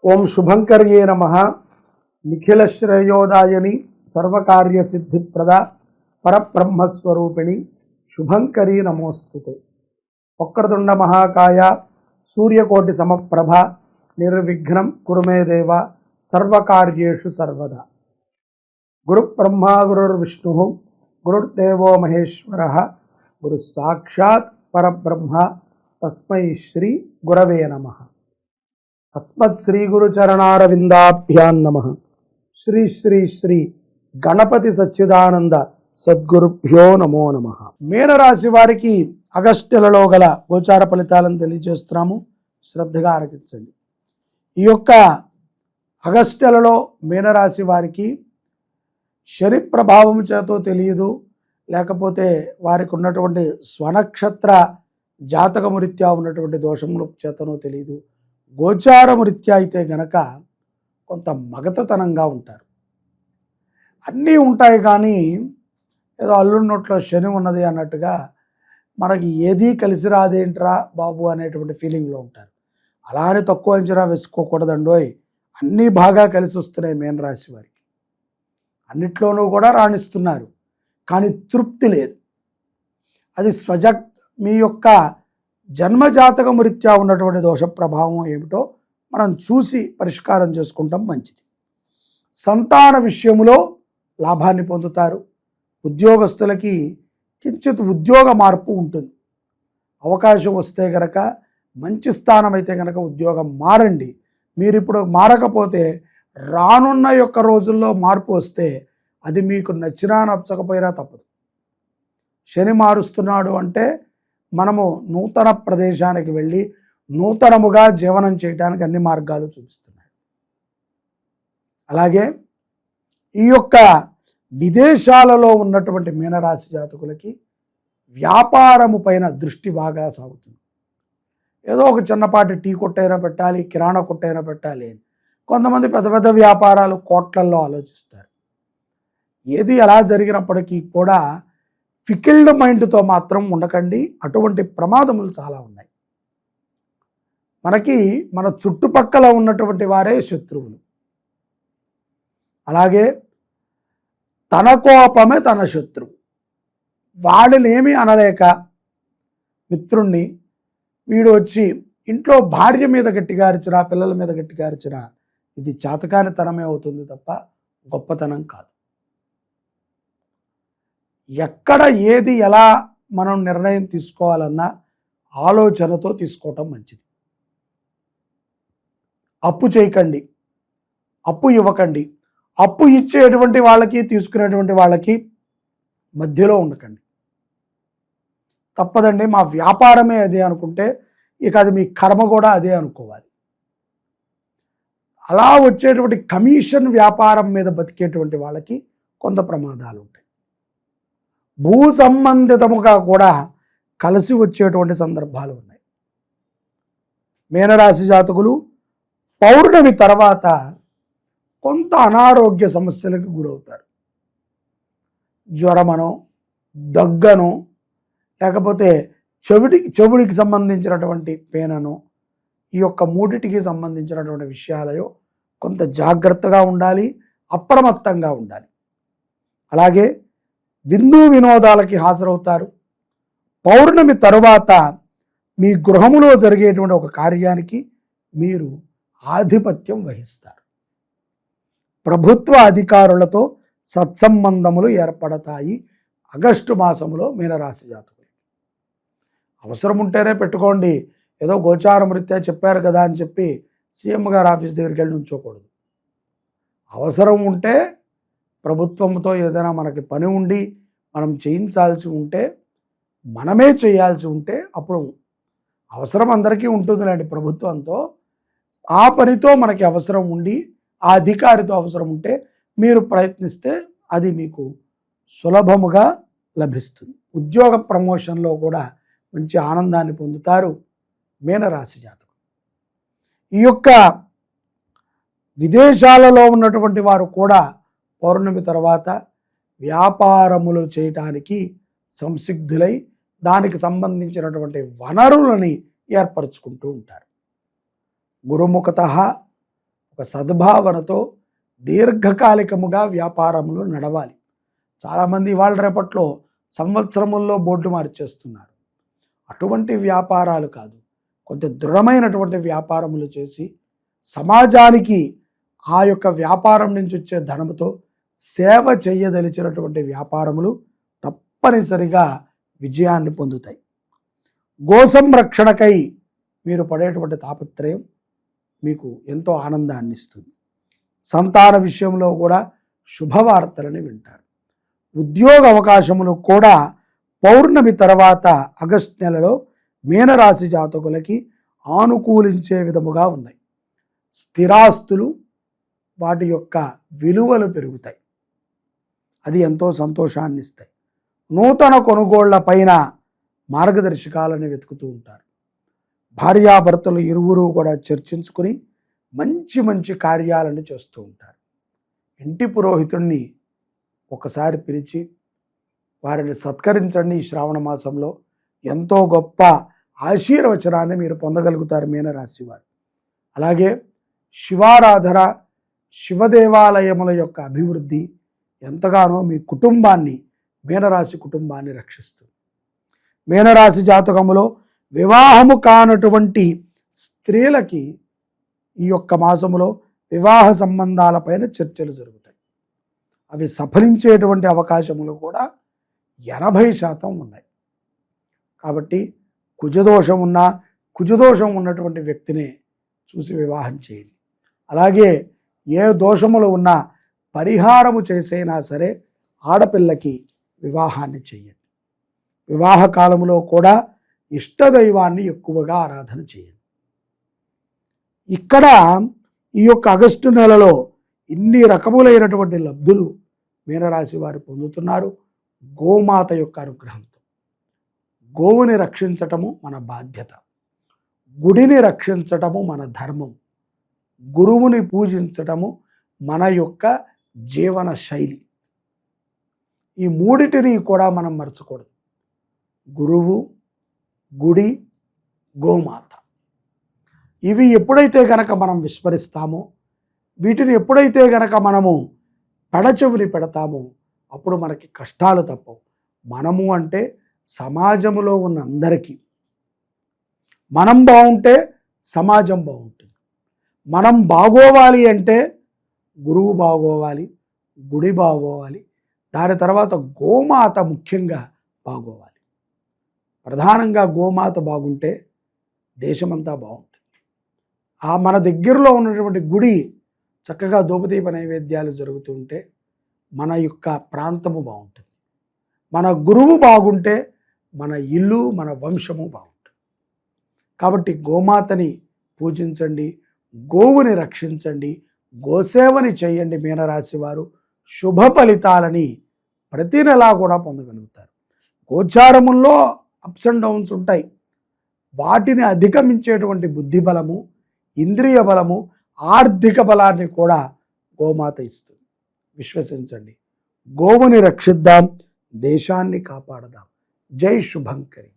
ఓం శుభంకర్యే నమః. నిఖిల శ్రేయోదాయని సర్వకార్య సిద్ధిప్రద పరబ్రహ్మస్వరూపిణి శుభంకరీ నమోస్తుతే. వక్రతుండ మహాకాయ సూర్యకోటి సమప్రభ నిర్విఘ్నం కురు మే దేవ సర్వకార్యేషు సర్వదా. గురు బ్రహ్మా గురుర్విష్ణు గురుర్దేవో మహేశ్వర గురు సాక్షాత్ పరబ్రహ్మ తస్మై శ్రీ గురవే నమః. అస్మత్ శ్రీ గురు చరణారవిందాభ్యాం నమః. శ్రీ శ్రీ శ్రీ గణపతి సచ్చిదానంద సద్గురుభ్యో నమో నమః. మీనరాశి వారికి ఆగస్టు నెలలో గల గోచార ఫలితాలను తెలియజేస్తున్నాము, శ్రద్ధగా ఆలకించండి. ఈ యొక్క ఆగస్టు నెలలో మీనరాశి వారికి శని ప్రభావం చేతో తెలియదు, లేకపోతే వారికి ఉన్నటువంటి స్వనక్షత్ర జాతకము రీత్యా ఉన్నటువంటి దోషముల చేతనో తెలియదు, గోచారము రీత్యా అయితే గనక కొంత మగతతనంగా ఉంటారు. అన్నీ ఉంటాయి కానీ ఏదో అల్లున్నట్లో శని ఉన్నది అన్నట్టుగా మనకి ఏదీ కలిసి రాదేంట్రా బాబు అనేటువంటి ఫీలింగ్లో ఉంటారు. అలా అని తక్కువ అంచనా వేసుకోకూడదండోయ్. అన్నీ బాగా కలిసి వస్తున్నాయి మీనరాశి వారికి, అన్నిట్లోనూ కూడా రాణిస్తున్నారు, కానీ తృప్తి లేదు. అది మీ యొక్క జన్మజాతకము రీత్యా ఉన్నటువంటి దోష ప్రభావం ఏమిటో మనం చూసి పరిష్కారం చేసుకుంటాం మంచిది. సంతాన విషయంలో లాభాన్ని పొందుతారు. ఉద్యోగస్తులకి కించిత్ ఉద్యోగ మార్పు ఉంటుంది. అవకాశం వస్తే కనుక మంచి స్థానం అయితే కనుక ఉద్యోగం మారండి. మీరు ఇప్పుడు మారకపోతే రానున్న యొక్క రోజుల్లో మార్పు వస్తే అది మీకు నచ్చినా నచ్చకపోయినా తప్పదు. శని మారుస్తున్నాడు అంటే మనము నూతన ప్రదేశానికి వెళ్ళి నూతనముగా జీవనం చేయడానికి అన్ని మార్గాలు చూపిస్తున్నాడు. అలాగే ఈ యొక్క విదేశాలలో ఉన్నటువంటి మీనరాశి జాతకులకి వ్యాపారము పైన దృష్టి బాగా సాగుతుంది. ఏదో ఒక చిన్నపాటి టీ కొట్టైనా పెట్టాలి, కిరాణా కొట్టైనా పెట్టాలి అని కొంతమంది పెద్ద పెద్ద వ్యాపారాలు కోట్లల్లో ఆలోచిస్తారు. ఏది ఎలా జరిగినప్పటికీ కూడా ఫికిల్డ్ మైండ్తో మాత్రం ఉండకండి. అటువంటి ప్రమాదములు చాలా ఉన్నాయి. మనకి మన చుట్టుపక్కల ఉన్నటువంటి వారే శత్రువులు. అలాగే తన కోపమే తన శత్రువు. వాళ్ళనేమీ అనలేక మిత్రుణ్ణి వీడు వచ్చి ఇంట్లో భార్య మీద గట్టిగా అరిచినా, పిల్లల మీద గట్టిగా అరిచినా ఇది చాతకానితనమే అవుతుంది తప్ప గొప్పతనం కాదు. ఎక్కడ ఏది ఎలా మనం నిర్ణయం తీసుకోవాలన్నా ఆలోచనతో తీసుకోవటం మంచిది. అప్పు చేయకండి, అప్పు ఇవ్వకండి. అప్పు ఇచ్చేటువంటి వాళ్ళకి తీసుకునేటువంటి వాళ్ళకి మధ్యలో ఉండకండి. తప్పదండి, మా వ్యాపారమే అదే అనుకుంటే ఇక అది మీ కర్మ కూడా అదే అనుకోవాలి. అలా వచ్చేటువంటి కమిషన్ వ్యాపారం మీద బతికేటువంటి వాళ్ళకి కొంత ప్రమాదాలు ఉంటాయి. భూ సంబంధితముగా కూడా కలిసి వచ్చేటువంటి సందర్భాలు ఉన్నాయి. మీనరాశి జాతకులు పౌర్ణమి తర్వాత కొంత అనారోగ్య సమస్యలకు గురవుతారు. జ్వరమనో, దగ్గనో, లేకపోతే చెవుడికి సంబంధించినటువంటి పేననో, ఈ యొక్క మూడిటికి సంబంధించినటువంటి విషయాలలో కొంత జాగ్రత్తగా ఉండాలి, అప్రమత్తంగా ఉండాలి. అలాగే విందు వినోదాలకి హాజరవుతారు. పౌర్ణమి తరువాత మీ గృహములో జరిగేటువంటి ఒక కార్యానికి మీరు ఆధిపత్యం వహిస్తారు. ప్రభుత్వ అధికారులతో సత్సంబంధములు ఏర్పడతాయి ఆగస్టు మాసంలో మీనరాశి జాతకులు. అవసరం ఉంటేనే పెట్టుకోండి. ఏదో గోచారం రీత్యా చెప్పారు కదా అని చెప్పి సీఎం గారి ఆఫీస్ దగ్గరికి వెళ్ళి ఉంచోకూడదు. అవసరం ఉంటే ప్రభుత్వంతో ఏదైనా మనకి పని ఉండి మనం చేయించాల్సి ఉంటే, మనమే చేయాల్సి ఉంటే అప్పుడు అవసరం అందరికీ ఉంటుందిలేండి. ప్రభుత్వంతో ఆ పనితో మనకి అవసరం ఉండి ఆ అధికారితో అవసరం ఉంటే మీరు ప్రయత్నిస్తే అది మీకు సులభముగా లభిస్తుంది. ఉద్యోగ ప్రమోషన్లో కూడా మంచి ఆనందాన్ని పొందుతారు మీనరాశి జాతకులు. ఈ యొక్క విదేశాలలో ఉన్నటువంటి వారు కూడా పౌర్ణమి తర్వాత వ్యాపారములు చేయటానికి సంసిగ్ధులై దానికి సంబంధించినటువంటి వనరులని ఏర్పరచుకుంటూ ఉంటారు. గురుముఖత ఒక సద్భావనతో దీర్ఘకాలికముగా వ్యాపారములు నడవాలి. చాలామంది ఇవాళ రేపట్లో సంవత్సరముల్లో బోర్డు మార్చేస్తున్నారు. అటువంటి వ్యాపారాలు కాదు, కొంత దృఢమైనటువంటి వ్యాపారములు చేసి సమాజానికి ఆ యొక్క వ్యాపారం నుంచి వచ్చే ధనముతో సేవ చేయదలిచినటువంటి వ్యాపారములు తప్పనిసరిగా విజయాన్ని పొందుతాయి. గో సంరక్షణకై మీరు పడేటువంటి తాపత్రయం మీకు ఎంతో ఆనందాన్ని ఇస్తుంది. సంతాన విషయంలో కూడా శుభవార్తలని వింటారు. ఉద్యోగ అవకాశములు కూడా పౌర్ణమి తర్వాత ఆగస్టు నెలలో మీనరాశి జాతకులకి ఆనుకూలించే విధముగా ఉన్నాయి. స్థిరాస్తులు వాటి యొక్క విలువలు పెరుగుతాయి, అది ఎంతో సంతోషాన్ని ఇస్తాయి. నూతన కొనుగోళ్ల పైన మార్గదర్శకాలను వెతుకుతూ ఉంటారు. భార్యాభర్తలు ఇరువురు కూడా చర్చించుకుని మంచి మంచి కార్యాలను చేస్తూ ఉంటారు. ఇంటి పురోహితుడిని ఒకసారి పిలిచి వారిని సత్కరించండి. ఈ శ్రావణ మాసంలో ఎంతో గొప్ప ఆశీర్వచనాన్ని మీరు పొందగలుగుతారు మీనరాశి వారు. అలాగే శివారాధన, శివదేవాలయముల యొక్క అభివృద్ధి ఎంతగానో మీ కుటుంబాన్ని, మీనరాశి కుటుంబాన్ని రక్షిస్తుంది. మీనరాశి జాతకములో వివాహము కానటువంటి స్త్రీలకి ఈ యొక్క మాసములో వివాహ సంబంధాలపైన చర్చలు జరుగుతాయి. అవి సఫలించేటువంటి అవకాశములు కూడా 80% ఉన్నాయి. కాబట్టి కుజదోషం ఉన్నటువంటి వ్యక్తినే చూసి వివాహం చేయండి. అలాగే ఏ దోషములు ఉన్నా పరిహారము చేసైనా సరే ఆడపిల్లకి వివాహాన్ని చేయండి. వివాహ కాలంలో కూడా ఇష్టదైవాన్ని ఎక్కువగా ఆరాధన చేయండి. ఇక్కడ ఈ యొక్క ఆగస్టు నెలలో ఇన్ని రకములైనటువంటి లబ్ధులు మీనరాశి వారు పొందుతున్నారు గోమాత యొక్క అనుగ్రహంతో. గోవుని రక్షించటము మన బాధ్యత, గుడిని రక్షించటము మన ధర్మం, గురువుని పూజించటము మన యొక్క జీవన శైలి. ఈ మూడిటిని కూడా మనం మర్చకూడదు. గురువు, గుడి, గోమాత, ఇవి ఎప్పుడైతే గనక మనం విస్మరిస్తామో, వీటిని ఎప్పుడైతే గనక మనము పెడచెవిని పెడతామో అప్పుడు మనకి కష్టాలు తప్పవు. మనము అంటే సమాజంలో ఉన్న అందరికీ. మనం బాగుంటే సమాజం బాగుంటుంది. మనం బాగోవాలి అంటే గురువు బాగోవాలి, గుడి బాగోవాలి, దాని తర్వాత గోమాత ముఖ్యంగా బాగోవాలి. ప్రధానంగా గోమాత బాగుంటే దేశమంతా బాగుంటుంది. మన దగ్గరలో ఉన్నటువంటి గుడి చక్కగా ధూపదీప నైవేద్యాలు జరుగుతూ ఉంటే మన యొక్క ప్రాంతము బాగుంటుంది. మన గురువు బాగుంటే మన ఇల్లు, మన వంశము బాగుంటుంది. కాబట్టి గోమాతని పూజించండి, గోవుని రక్షించండి, గోసేవని చేయండి. మీనరాశి వారు శుభ ఫలితాలని ప్రతి నెలా కూడా పొందగలుగుతారు. గోచారముల్లో అప్స్ అండ్ డౌన్స్ ఉంటాయి. వాటిని అధిగమించేటువంటి బుద్ధి బలము, ఇంద్రియ బలము, ఆర్థిక బలాన్ని కూడా గోమాత ఇస్తుంది. విశ్వసించండి. గోవుని రక్షిద్దాం, దేశాన్ని కాపాడదాం. జై శుభంకరి.